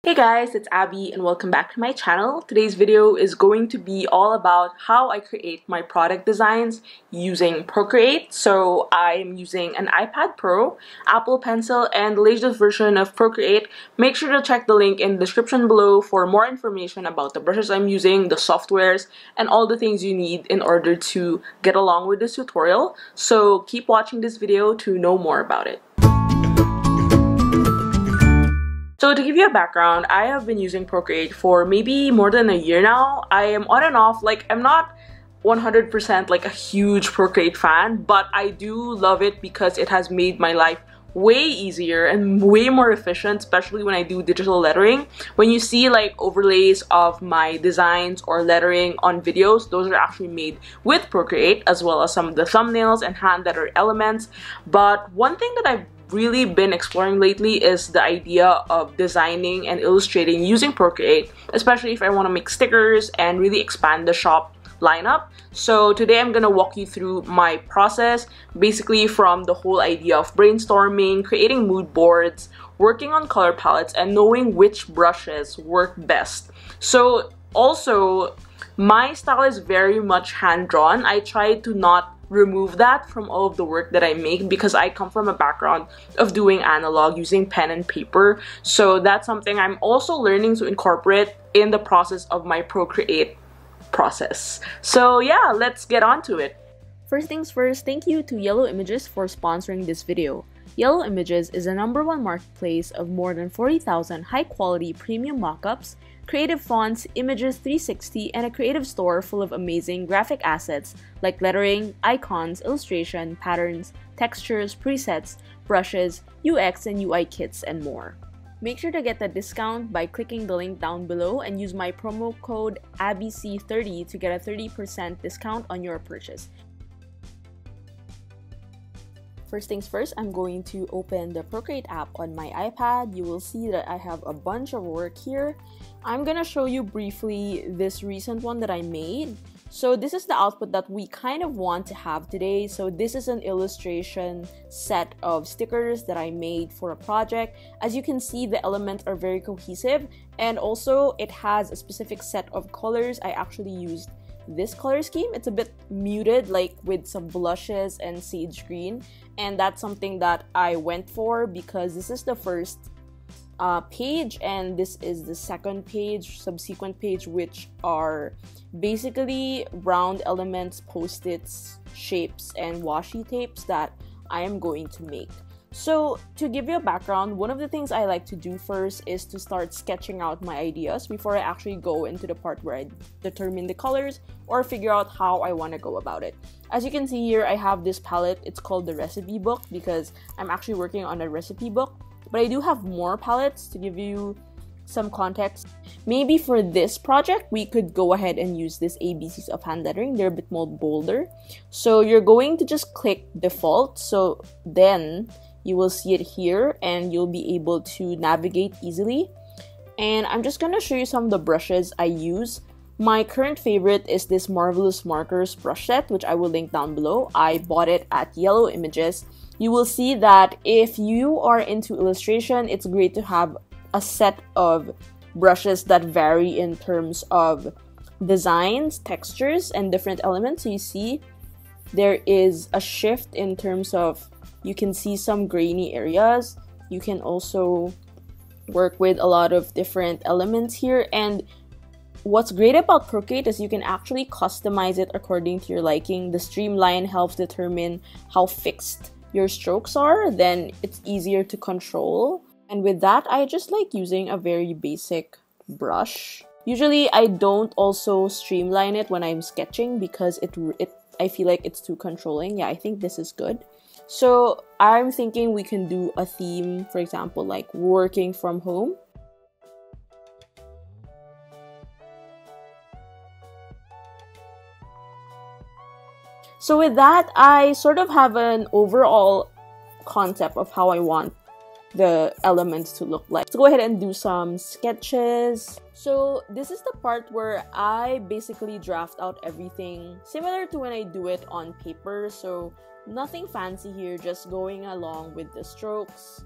Hey guys, it's Abby and welcome back to my channel. Today's video is going to be all about how I create my product designs using Procreate. So I am using an iPad Pro, Apple Pencil, and the latest version of Procreate. Make sure to check the link in the description below for more information about the brushes I'm using, the softwares, and all the things you need in order to get along with this tutorial. So keep watching this video to know more about it. So to give you a background, I have been using Procreate for maybe more than a year now. I am on and off, I'm not 100% like a huge Procreate fan, but I do love it because it has made my life way easier and way more efficient, especially when I do digital lettering. When you see like overlays of my designs or lettering on videos, those are actually made with Procreate, as well as some of the thumbnails and hand letter elements. But one thing that I've really been exploring lately is the idea of designing and illustrating using Procreate, especially if I want to make stickers and really expand the shop lineup. So today I'm gonna walk you through my process, basically from the whole idea of brainstorming, creating mood boards, working on color palettes, and knowing which brushes work best. So also, my style is very much hand-drawn. I try to not remove that from all of the work that I make because I come from a background of doing analog using pen and paper. So that's something I'm also learning to incorporate in the process of my Procreate process. So yeah, let's get on to it. First things first, thank you to Yellow Images for sponsoring this video. Yellow Images is the #1 marketplace of more than 40,000 high-quality premium mockups, creative fonts, images 360, and a creative store full of amazing graphic assets like lettering, icons, illustration, patterns, textures, presets, brushes, UX and UI kits, and more. Make sure to get the discount by clicking the link down below and use my promo code ABBYC30 to get a 30% discount on your purchase. First things first, I'm going to open the Procreate app on my iPad. You will see that I have a bunch of work here. I'm gonna show you briefly this recent one that I made. So this is the output that we kind of want to have today. So this is an illustration set of stickers that I made for a project. As you can see, the elements are very cohesive, and also it has a specific set of colors. I actually used this color scheme. It's a bit muted, like with some blushes and sage green, and that's something that I went for because this is the first page and this is the second page, subsequent page, which are basically round elements, post-its, shapes, and washi tapes that I am going to make. So to give you a background, one of the things I like to do first is to start sketching out my ideas before I actually go into the part where I determine the colors or figure out how I want to go about it. As you can see here, I have this palette. It's called the recipe book because I'm actually working on a recipe book. But I do have more palettes to give you some context. Maybe for this project, we could go ahead and use this ABCs of hand lettering. They're a bit more bolder. So you're going to just click default. So then you will see it here and you'll be able to navigate easily. And I'm just going to show you some of the brushes I use. My current favorite is this Marvelous Markers brush set, which I will link down below. I bought it at Yellow Images. You will see that if you are into illustration, it's great to have a set of brushes that vary in terms of designs, textures, and different elements. So you see there is a shift in terms of, you can see some grainy areas. You can also work with a lot of different elements here. And what's great about Procreate is you can actually customize it according to your liking. The streamline helps determine how fixed your strokes are, then it's easier to control. And with that, I just like using a very basic brush. Usually I don't also streamline it when I'm sketching because I feel like it's too controlling. Yeah, I think this is good. So I'm thinking we can do a theme, for example, like working from home. So with that, I sort of have an overall concept of how I want the elements to look like. Let's go ahead and do some sketches. So this is the part where I basically draft out everything similar to when I do it on paper. So nothing fancy here, just going along with the strokes.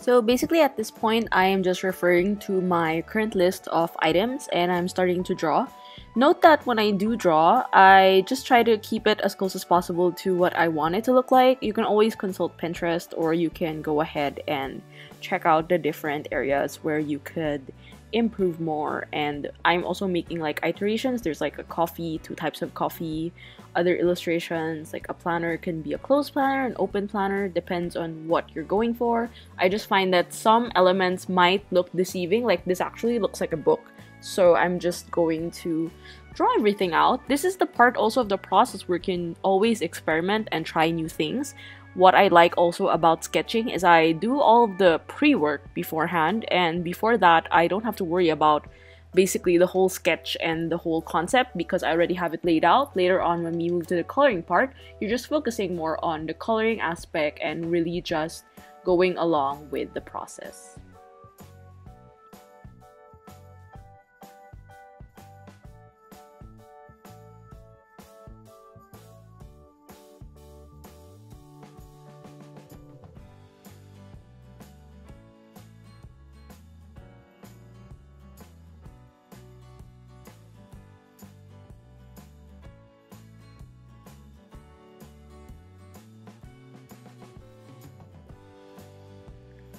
So basically at this point, I am just referring to my current list of items and I'm starting to draw. Note that when I do draw, I just try to keep it as close as possible to what I want it to look like. You can always consult Pinterest or you can go ahead and check out the different areas where you could improve more. And I'm also making like iterations. There's like a coffee, 2 types of coffee, other illustrations, like a planner can be a closed planner, an open planner, depends on what you're going for. I just find that some elements might look deceiving, like this actually looks like a book. So I'm just going to draw everything out. This is the part also of the process where you can always experiment and try new things. What I like also about sketching is I do all of the pre-work beforehand, and before that I don't have to worry about basically the whole sketch and the whole concept because I already have it laid out. Later on when we move to the coloring part, you're just focusing more on the coloring aspect and really just going along with the process.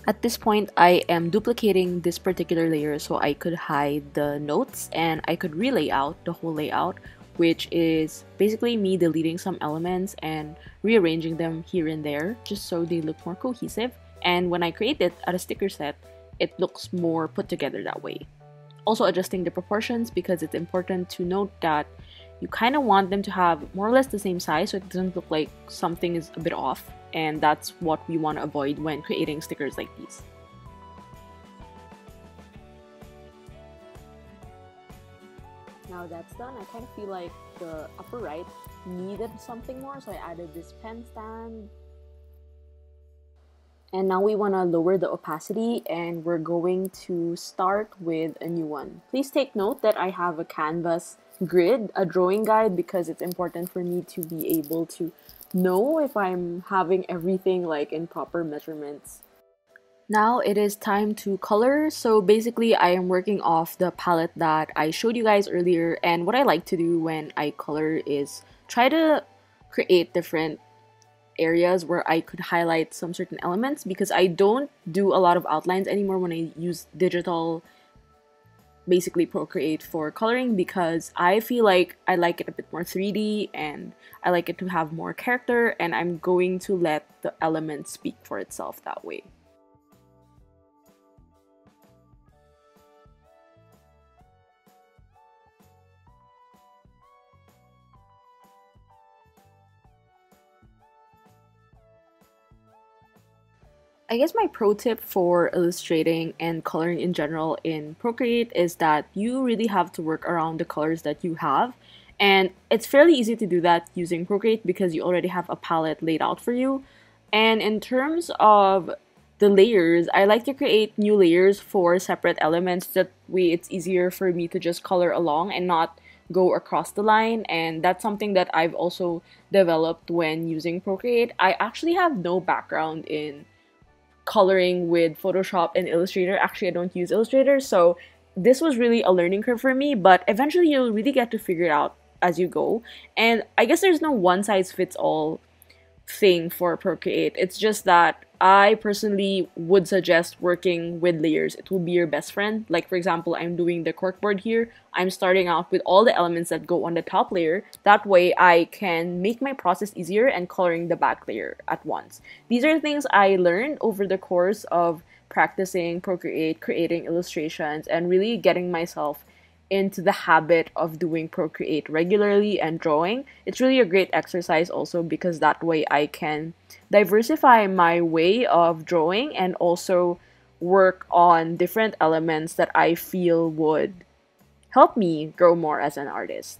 At this point, I am duplicating this particular layer so I could hide the notes and I could relay out the whole layout, which is basically me deleting some elements and rearranging them here and there just so they look more cohesive. And when I create it at a sticker set, it looks more put together that way. Also adjusting the proportions because it's important to note that you kind of want them to have more or less the same size so it doesn't look like something is a bit off, and that's what we want to avoid when creating stickers like these. Now that's done, I kind of feel like the upper right needed something more, so I added this pen stand. And now we want to lower the opacity and we're going to start with a new one. Please take note that I have a canvas grid, a drawing guide, because it's important for me to be able to know if I'm having everything like in proper measurements. Now it is time to color. So basically I am working off the palette that I showed you guys earlier, and what I like to do when I color is try to create different areas where I could highlight some certain elements because I don't do a lot of outlines anymore when I use digital, basically Procreate, for coloring because I feel like I like it a bit more 3D and I like it to have more character, and I'm going to let the elements speak for itself that way. I guess my pro tip for illustrating and coloring in general in Procreate is that you really have to work around the colors that you have. And it's fairly easy to do that using Procreate because you already have a palette laid out for you. And in terms of the layers, I like to create new layers for separate elements. That way it's easier for me to just color along and not go across the line. And that's something that I've also developed when using Procreate. I actually have no background in coloring with Photoshop and Illustrator. Actually, I don't use Illustrator, so this was really a learning curve for me, but eventually you'll really get to figure it out as you go. And I guess there's no one size fits all thing for Procreate. It's just that I personally would suggest working with layers. It will be your best friend. Like for example, I'm doing the corkboard here. I'm starting out with all the elements that go on the top layer. That way I can make my process easier and coloring the back layer at once. These are things I learned over the course of practicing Procreate, creating illustrations, and really getting myself into the habit of doing Procreate regularly and drawing. It's really a great exercise also because that way I can diversify my way of drawing and also work on different elements that I feel would help me grow more as an artist.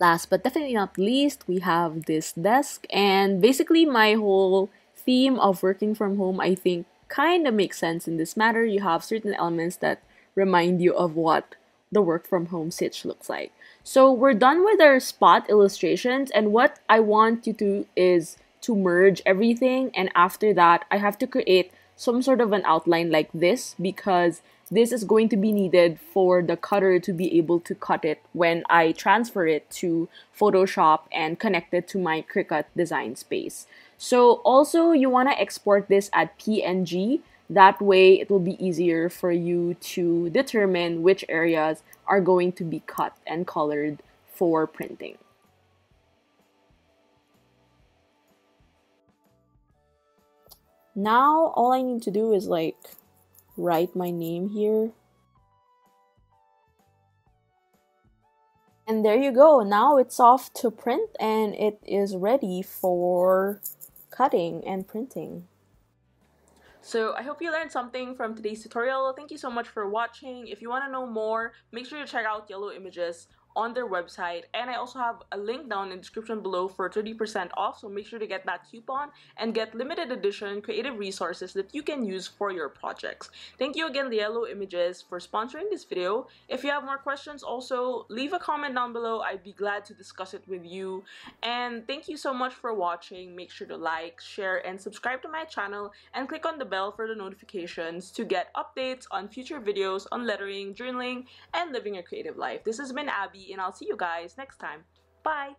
Last but definitely not least, we have this desk, and basically my whole theme of working from home, I think, kind of makes sense in this matter. You have certain elements that remind you of what the work from home sitch looks like. So we're done with our spot illustrations, and what I want you to is to merge everything, and after that I have to create some sort of an outline like this, because this is going to be needed for the cutter to be able to cut it when I transfer it to Photoshop and connect it to my Cricut design space. So also you want to export this at PNG. That way it will be easier for you to determine which areas are going to be cut and colored for printing. Now all I need to do is like write my name here. And there you go. Now it's off to print and it is ready for cutting and printing. So I hope you learned something from today's tutorial. Thank you so much for watching. If you want to know more, make sure to check out Yellow Images on their website, and I also have a link down in the description below for 30% off, so make sure to get that coupon and get limited edition creative resources that you can use for your projects. Thank you again, Yellow Images, for sponsoring this video. If you have more questions, also leave a comment down below. I'd be glad to discuss it with you. And thank you so much for watching. Make sure to like, share, and subscribe to my channel, and click on the bell for the notifications to get updates on future videos on lettering, journaling, and living a creative life. This has been Abby, and I'll see you guys next time. Bye!